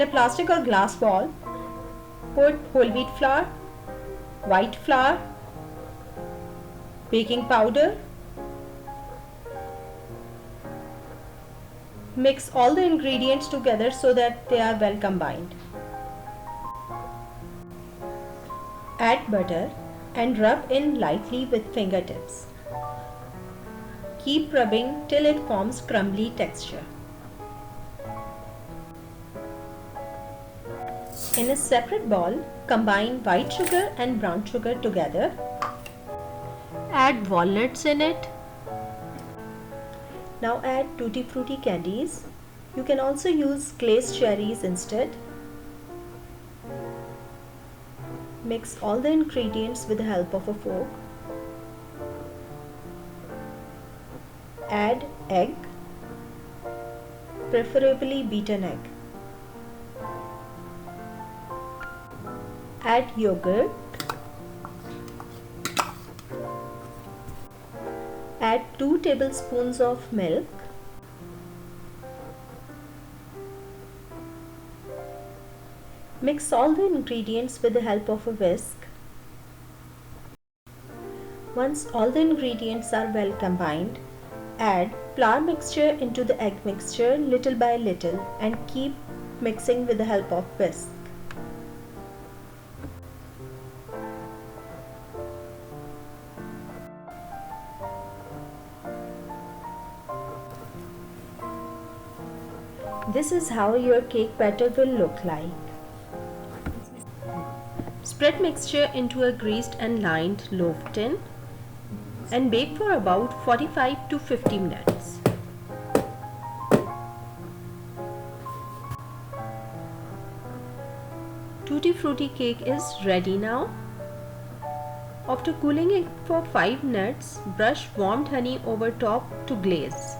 a plastic or glass bowl, put whole wheat flour, white flour, baking powder. Mix all the ingredients together so that they are well combined. Add butter and rub in lightly with fingertips. Keep rubbing till it forms crumbly texture. In a separate bowl, combine white sugar and brown sugar together. Add walnuts in it. Now add Tuttifrutti candies. You can also use glazed cherries instead. Mix all the ingredients with the help of a fork. Add egg, preferably beaten egg. Add yogurt. Add 2 tablespoons of milk. Mix all the ingredients with the help of a whisk. Once all the ingredients are well combined, add flour mixture into the egg mixture little by little and keep mixing with the help of whisk. This is how your cake batter will look like. Spread mixture into a greased and lined loaf tin and bake for about 45 to 50 minutes. Tuttifrutti cake is ready now. After cooling it for 5 minutes, brush warmed honey over top to glaze.